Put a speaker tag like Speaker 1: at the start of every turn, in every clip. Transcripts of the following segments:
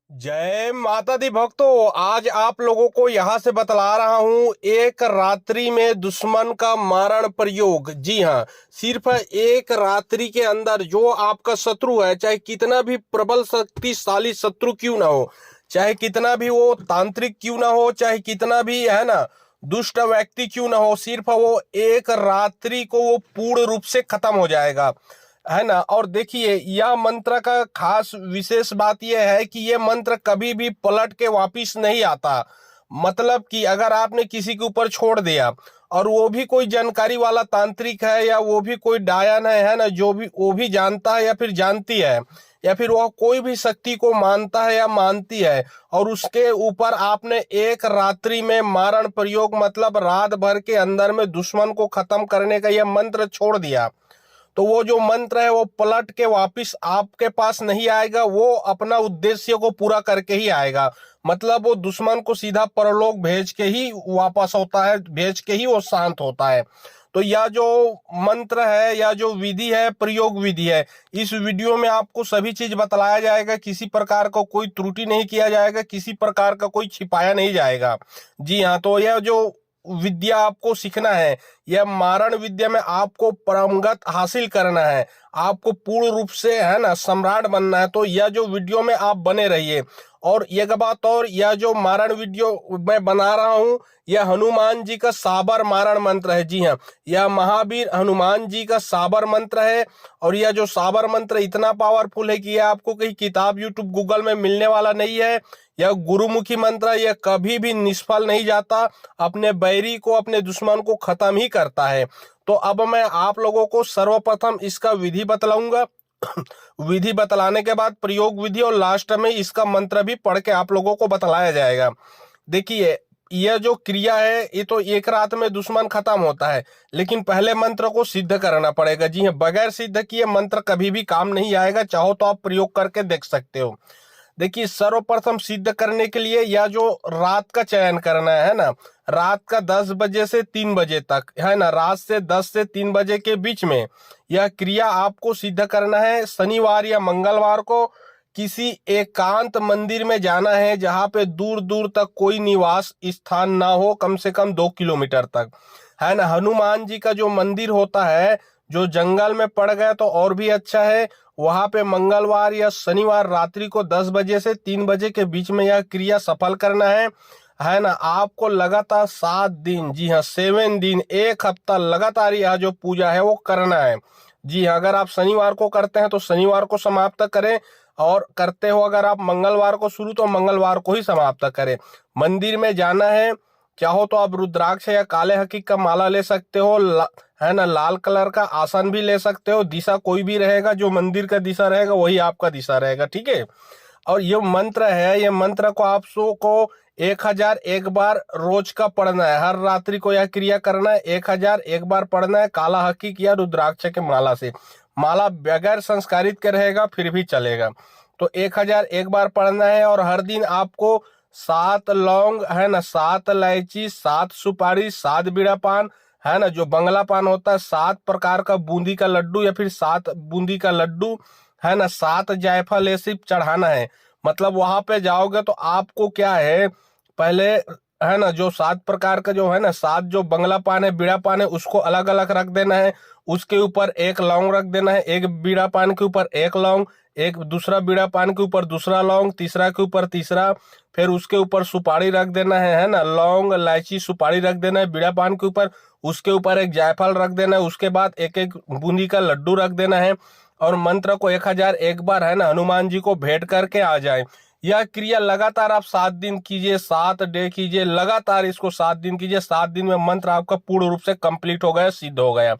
Speaker 1: जय माता दी भक्तों। आज आप लोगों को यहाँ से बतला रहा हूँ एक रात्रि में दुश्मन का मारण प्रयोग। जी हाँ, सिर्फ एक रात्रि के अंदर जो आपका शत्रु है, चाहे कितना भी प्रबल शक्तिशाली शत्रु क्यों ना हो, चाहे कितना भी वो तांत्रिक क्यों ना हो, चाहे कितना भी है ना दुष्ट व्यक्ति क्यों ना हो, सिर्फ वो एक रात्रि को वो पूर्ण रूप से खत्म हो जाएगा, है ना। और देखिए, यह मंत्र का खास विशेष बात यह है कि यह मंत्र कभी भी पलट के वापिस नहीं आता। मतलब कि अगर आपने किसी के ऊपर छोड़ दिया और वो भी कोई जानकारी वाला तांत्रिक है या वो भी कोई डायन है ना, जो भी वो भी जानता है या फिर जानती है या फिर वह कोई भी शक्ति को मानता है या मानती है, और उसके ऊपर आपने एक रात्रि में मारण प्रयोग मतलब रात भर के अंदर में दुश्मन को खत्म करने का यह मंत्र छोड़ दिया, तो वो जो मंत्र है वो पलट के वापिस आपके पास नहीं आएगा। वो अपना उद्देश्य को पूरा करके ही आएगा। मतलब वो दुश्मन को सीधा परलोक भेज के ही वापस होता है, भेज के ही वो शांत होता है। तो यह जो मंत्र है या जो विधि है, प्रयोग विधि है, इस वीडियो में आपको सभी चीज बतलाया जाएगा। किसी प्रकार का कोई त्रुटि नहीं किया जाएगा, किसी प्रकार का कोई छिपाया नहीं जाएगा। जी हाँ, तो यह जो विद्या आपको सीखना है, यह मारण विद्या में आपको परमगत हासिल करना है, आपको पूर्ण रूप से है ना सम्राट बनना है। तो यह जो वीडियो में आप बने रहिए। और एक बात और, यह जो मारण वीडियो मैं बना रहा हूं, यह हनुमान जी का साबर मारण मंत्र है। जी हाँ, यह महावीर हनुमान जी का साबर मंत्र है। और यह जो साबर मंत्र इतना पावरफुल है कि यह आपको कहीं किताब यूट्यूब गूगल में मिलने वाला नहीं है। यह गुरुमुखी मंत्र, यह कभी भी निष्फल नहीं जाता, अपने बैरी को, अपने दुश्मन को खत्म ही करता है। तो अब मैं आप लोगों को सर्वप्रथम इसका विधि बतलाऊंगा। विधि बतलाने के बाद प्रयोग विधि, और लास्ट में इसका मंत्र भी पढ़ के आप लोगों को बतलाया जाएगा। देखिए, यह जो क्रिया है ये तो एक रात में दुश्मन खत्म होता है, लेकिन पहले मंत्र को सिद्ध करना पड़ेगा। जी हाँ, बगैर सिद्ध किए मंत्र कभी भी काम नहीं आएगा। चाहो तो आप प्रयोग करके देख सकते हो। देखिए, सर्वप्रथम सिद्ध करने के लिए यह जो रात का चयन करना है ना, रात का 10 बजे से 3 बजे तक, है ना, रात से 10 से 3 बजे के बीच में यह क्रिया आपको सिद्ध करना है। शनिवार या मंगलवार को किसी एकांत मंदिर में जाना है, जहां पे दूर दूर तक कोई निवास स्थान ना हो, कम से कम 2 किलोमीटर तक, है ना। हनुमान जी का जो मंदिर होता है, जो जंगल में पड़ गया तो और भी अच्छा है, वहां पे मंगलवार या शनिवार रात्रि को 10 बजे से 3 बजे के बीच में यह क्रिया सफल करना है ना। आपको लगातार 7 दिन, जी हाँ 7 दिन, एक हफ्ता लगातार यह जो पूजा है वो करना है। जी हाँ, अगर आप शनिवार को करते हैं तो शनिवार को समाप्त करें, और करते हो अगर आप मंगलवार को शुरू, तो मंगलवार को ही समाप्त करें। मंदिर में जाना है, चाहो तो आप रुद्राक्ष या काले हकीक का माला ले सकते हो, है ना, लाल कलर का आसन भी ले सकते हो। दिशा कोई भी रहेगा, जो मंदिर का दिशा रहेगा वही आपका दिशा रहेगा, ठीक है। और ये मंत्र है, ये मंत्र को आप सो को 1001 बार रोज का पढ़ना है। हर रात्रि को यह क्रिया करना है, 1001 बार पढ़ना है, काला हकीक या रुद्राक्ष के माला से। माला बगैर संस्कारित के रहेगा फिर भी चलेगा। तो 1001 बार पढ़ना है। और हर दिन आपको 7 लौंग, है ना, 7 इलायची, 7 सुपारी, 7 बीड़ा पान, है ना, जो बंगला पान होता है, 7 प्रकार का बूंदी का लड्डू या फिर 7 बूंदी का लड्डू, है ना, 7 जायफल ये सब चढ़ाना है। मतलब वहां पे जाओगे तो आपको क्या है, पहले, है ना, जो 7 प्रकार का जो है ना, 7 जो बंगला पान है, बीड़ा पान है, उसको अलग अलग रख देना है। उसके ऊपर एक लौंग रख देना है, एक बीड़ा पान के ऊपर एक लौंग, एक दूसरा बीड़ा पान के ऊपर दूसरा लौंग, तीसरा के ऊपर तीसरा, फिर उसके ऊपर सुपारी रख देना है ना, लौंग इलायची सुपारी रख देना है बीड़ा पान के ऊपर, उसके ऊपर एक जायफल रख देना है, उसके बाद एक एक बूंदी का लड्डू रख देना है। और मंत्र को 1001 बार, है ना, हनुमान जी को भेंट करके आ जाए। यह क्रिया लगातार आप 7 दिन कीजिए, 7 डे कीजिए, लगातार इसको 7 दिन कीजिए। 7 दिन में मंत्र आपका पूर्ण रूप से कंप्लीट हो गया, सिद्ध हो गया।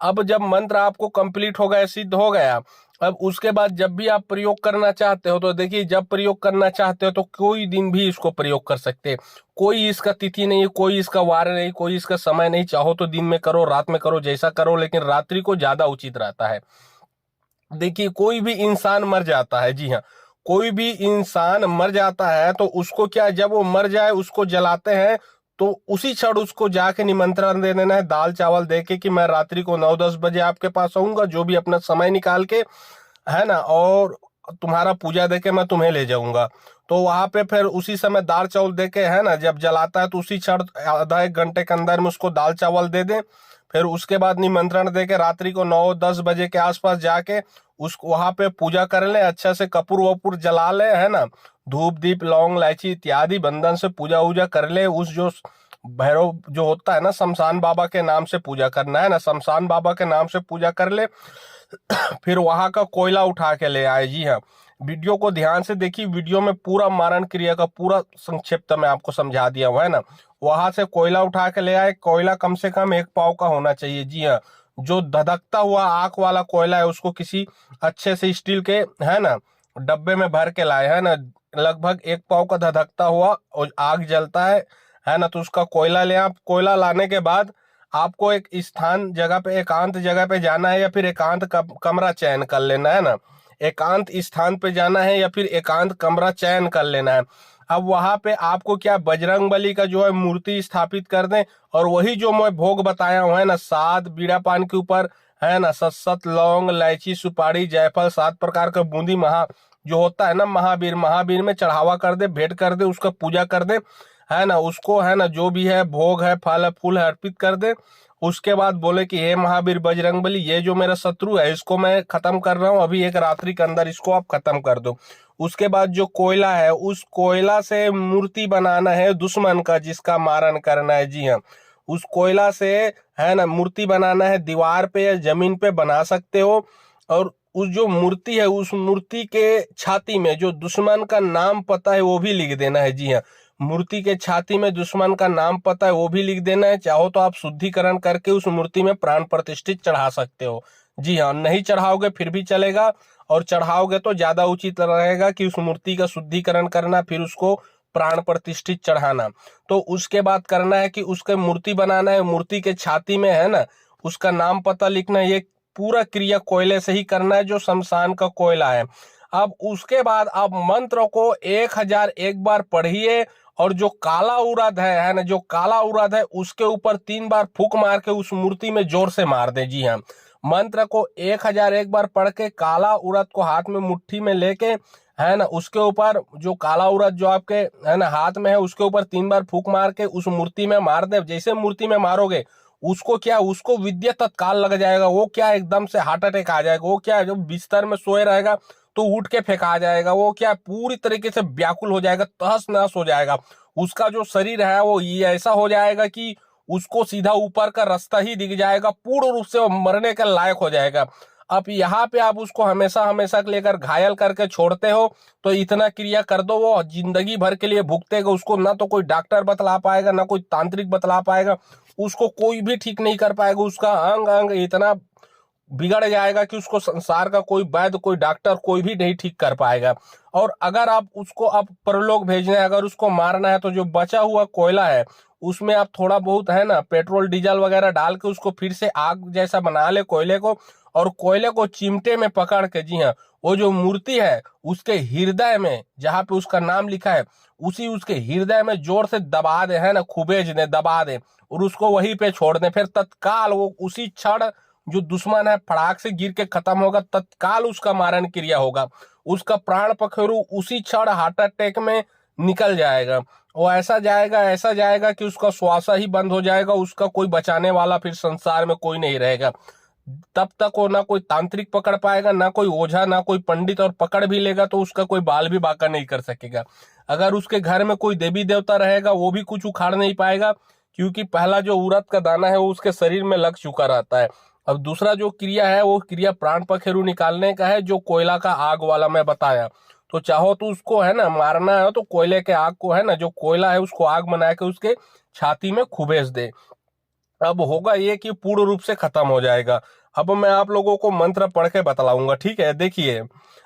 Speaker 1: अब जब मंत्र आपको कंप्लीट हो गया, सिद्ध हो गया, अब उसके बाद जब भी आप प्रयोग करना चाहते हो, तो देखिए, जब प्रयोग करना चाहते हो तो कोई दिन भी इसको प्रयोग कर सकते हैं। कोई इसका तिथि नहीं, कोई इसका वार नहीं, कोई इसका समय नहीं। चाहो तो दिन में करो, रात में करो, जैसा करो, लेकिन रात्रि को ज्यादा उचित रहता है। देखिए, कोई भी इंसान मर जाता है, जी हाँ, कोई भी इंसान मर जाता है तो उसको क्या, जब वो मर जाए उसको जलाते हैं, तो उसी क्षण उसको जाके निमंत्रण दे देना है, दाल चावल दे के, कि मैं रात्रि को 9-10 बजे आपके पास आऊंगा, जो भी अपना समय निकाल के, है ना। और तुम्हारा पूजा देके मैं तुम्हें ले जाऊंगा। तो वहां पे फिर उसी समय दाल चावल देके है ना, जब जलाता है तो उसी क्षण आधा एक घंटे के अंदर में उसको दाल चावल दे दे। फिर उसके बाद निमंत्रण देके रात्रि को 9-10 बजे के आसपास जाके उस वहां पे पूजा कर ले, अच्छा से कपूर वपूर जला ले, है ना, धूप दीप लौंग इलायची इत्यादि बंधन से पूजा वूजा कर ले। उस जो भैरव जो होता है ना, शमशान बाबा के नाम से पूजा करना है ना, शमशान बाबा के नाम से पूजा कर ले। फिर वहां का कोयला उठा के ले आए। जी हाँ, वीडियो को ध्यान से देखिए, वीडियो में पूरा मारण क्रिया का पूरा संक्षिप्त में आपको समझा दिया हुआ है ना। वहां से कोयला उठा के ले आए, कोयला कम से कम 1 पाव का होना चाहिए। जी हाँ, जो धधकता हुआ आग वाला कोयला है उसको किसी अच्छे से स्टील के है ना डब्बे में भर के लाए, है ना, लगभग 1 पाव का धधकता हुआ और आग जलता है ना। तो उसका कोयला ले आप, कोयला लाने के बाद आपको एक स्थान जगह पे, एकांत जगह पे जाना है या फिर एकांत कमरा चयन कर लेना है ना। एकांत स्थान पे जाना है या फिर एकांत कमरा चयन कर लेना है। अब वहां पे आपको क्या, बजरंग बली का जो है मूर्ति स्थापित कर दें, और वही जो मैं भोग बताया हुआ है ना, 7 बीड़ा पान के ऊपर है ना, 7 लौंग इलायची सुपारी जायफल 7 प्रकार का बूंदी जो होता है ना महावीर, महावीर में चढ़ावा कर दे, भेंट कर दे, उसका पूजा कर दे, है ना, उसको है ना जो भी है भोग है फल है फूल है अर्पित कर दे। उसके बाद बोले कि हे महावीर बजरंग बली, ये जो मेरा शत्रु है इसको मैं खत्म कर रहा हूँ, अभी एक रात्रि के अंदर इसको आप खत्म कर दो। उसके बाद जो कोयला है, उस कोयला से मूर्ति बनाना है दुश्मन का, जिसका मारण करना है। जी हाँ, उस कोयला से है ना मूर्ति बनाना है, दीवार पे या जमीन पे बना सकते हो। और उस जो मूर्ति है, उस मूर्ति के छाती में जो दुश्मन का नाम पता है वो भी लिख देना है। जी हाँ, मूर्ति के छाती में दुश्मन का नाम पता है वो भी लिख देना है। चाहो तो आप शुद्धिकरण करके उस मूर्ति में प्राण प्रतिष्ठित चढ़ा सकते हो। जी हाँ, नहीं चढ़ाओगे फिर भी चलेगा, और चढ़ाओगे तो ज्यादा उचित रहेगा कि उस मूर्ति का शुद्धिकरण करना, फिर उसको प्राण प्रतिष्ठित चढ़ाना। तो उसके बाद करना है कि उसके मूर्ति बनाना है, मूर्ति के छाती में है ना उसका नाम पता लिखना है। ये पूरा क्रिया कोयले से ही करना है, जो शमशान का कोयला है। अब उसके बाद आप मंत्र को 1001 बार पढ़िए, और जो काला उड़द है ना, जो काला उड़द है उसके ऊपर 3 बार फूंक मार के उस मूर्ति में जोर से मार दे। जी हाँ, मंत्र को 1001 बार पढ़ के काला उड़द को हाथ में मुट्ठी में लेके है ना, उसके ऊपर जो काला उड़द जो आपके है ना हाथ में है उसके ऊपर 3 बार फूंक मार के उस मूर्ति में मार दे। जैसे मूर्ति में मारोगे उसको क्या, उसको विद्या तत्काल लग जाएगा, वो क्या एकदम से हार्ट अटैक आ जाएगा, वो क्या जो बिस्तर में सोए रहेगा तो उठ के फेंका जाएगा, वो क्या पूरी तरीके से व्याकुल हो जाएगा, तहस नहस हो जाएगा। उसका जो शरीर है वो ये ऐसा हो जाएगा कि उसको सीधा ऊपर का रास्ता ही दिख जाएगा, पूर्ण रूप से वो मरने के लायक हो जाएगा। अब यहाँ पे आप उसको हमेशा हमेशा के लेकर घायल करके छोड़ते हो, तो इतना क्रिया कर दो वो जिंदगी भर के लिए भुगतेगा। उसको ना तो कोई डॉक्टर बतला पाएगा, ना कोई तांत्रिक बतला पाएगा, उसको कोई भी ठीक नहीं कर पाएगा। उसका अंग अंग इतना बिगड़ जाएगा कि उसको संसार का कोई वैद्य कोई डॉक्टर कोई भी नहीं ठीक कर पाएगा। और अगर आप उसको अब परलोक भेजना है, अगर उसको मारना है, तो जो बचा हुआ कोयला है उसमें आप थोड़ा बहुत है ना पेट्रोल डीजल वगैरह डाल के उसको फिर से आग जैसा बना ले कोयले को, और कोयले को चिमटे में पकड़ के, जी हाँ, वो जो मूर्ति है उसके हृदय में जहां पे उसका नाम लिखा है उसी उसके हृदय में जोर से दबा दे, है ना, खुबेज दे, दबा दे, और उसको वहीं पे छोड़ दे। फिर तत्काल वो उसी क्षण जो दुश्मन है फड़ाक से गिर के खत्म होगा, तत्काल उसका मारण क्रिया होगा, उसका प्राण पखेरु उसी क्षण हार्ट अटैक में निकल जाएगा। वो ऐसा जाएगा कि उसका श्वास ही बंद हो जाएगा, उसका कोई बचाने वाला फिर संसार में कोई नहीं रहेगा। तब तक वो ना कोई तांत्रिक पकड़ पाएगा, ना कोई ओझा, ना कोई पंडित, और पकड़ भी लेगा तो उसका कोई बाल भी बांका नहीं कर सकेगा। अगर उसके घर में कोई देवी देवता रहेगा वो भी कुछ उखाड़ नहीं पाएगा, क्योंकि पहला जो उड़द का दाना है वो उसके शरीर में लग चुका रहता है। अब दूसरा जो क्रिया है वो क्रिया प्राण पखेरु निकालने का है, जो कोयला का आग वाला मैं बताया। तो चाहो तो उसको है ना मारना है तो कोयले के आग को है ना, जो कोयला है उसको आग बना के उसके छाती में खुबेज दे। अब होगा ये कि पूर्ण रूप से खत्म हो जाएगा। अब मैं आप लोगों को मंत्र पढ़ के बतलाऊंगा, ठीक है। देखिए,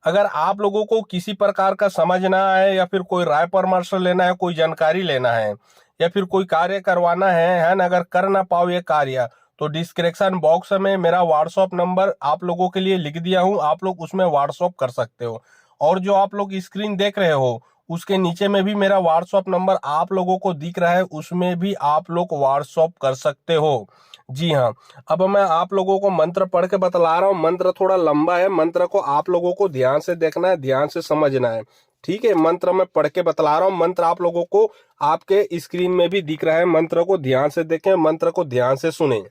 Speaker 1: अगर आप लोगों को किसी प्रकार का समझना है या फिर कोई राय परामर्श लेना है, कोई जानकारी लेना है, या फिर कोई कार्य करवाना है ना, अगर कर ना पाओ ये कार्य, तो डिस्क्रिप्शन बॉक्स में मेरा व्हाट्सएप नंबर आप लोगों के लिए लिख दिया हूं, आप लोग उसमें व्हाट्सएप कर सकते हो। और जो आप लोग स्क्रीन देख रहे हो उसके नीचे में भी मेरा व्हाट्सएप नंबर आप लोगों को दिख रहा है, उसमें भी आप लोग व्हाट्सएप कर सकते हो। जी हाँ, अब मैं आप लोगों को मंत्र पढ़ के बतला रहा हूँ। मंत्र थोड़ा लंबा है, मंत्र को आप लोगों को ध्यान से देखना है, ध्यान से समझना है। ठीक है, मंत्र मैं पढ़ के बतला रहा हूँ। मंत्र आप लोगों को आपके स्क्रीन में भी दिख रहा है। मंत्र को ध्यान से देखें, मंत्र को ध्यान से सुने।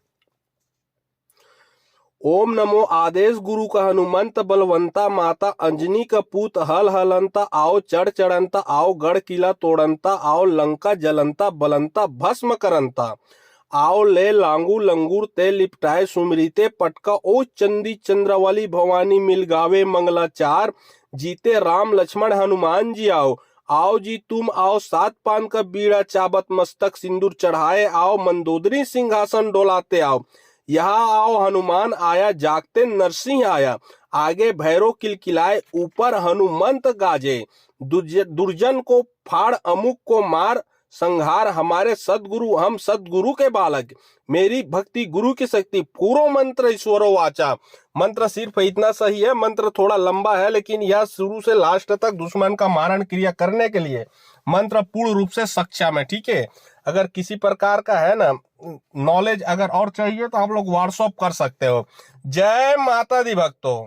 Speaker 1: ओम नमो आदेश गुरु का हनुमंत बलवंता, माता अंजनी का पूत हल हलंता, आओ चढ़ चढ़ंता, आओ गढ़ किला तोड़ंता, आओ लंका जलंता बलंता भस्म करंता, आओ ले लांगू लंगूर ते लिपटाए सुमरीते पटका, ओ चंदी चंद्रवाली भवानी मिल गावे मंगलाचार, जीते राम लक्ष्मण हनुमान जी आओ, आओ जी तुम आओ सात पान का बीड़ा चाबत मस्तक सिंदूर चढ़ाए, आओ मंदोदरी सिंहासन डोलाते आओ, यहाँ आओ हनुमान आया जागते नरसिंह आया, आगे भैरव किलकिलाए ऊपर हनुमंत गाजे, दुर्जन को फाड़ अमुक को मार संहार, हमारे सदगुरु हम सदगुरु के बालक, मेरी भक्ति गुरु की शक्ति, पूरो मंत्र ईश्वरो वाचा। मंत्र सिर्फ इतना सही है, मंत्र थोड़ा लंबा है, लेकिन यह शुरू से लास्ट तक दुश्मन का मारण क्रिया करने के लिए मंत्र पूर्ण रूप से सक्षम है। ठीक है, अगर किसी प्रकार का है ना नॉलेज अगर और चाहिए तो आप लोग व्हाट्सएप कर सकते हो। जय माता दी भक्तों।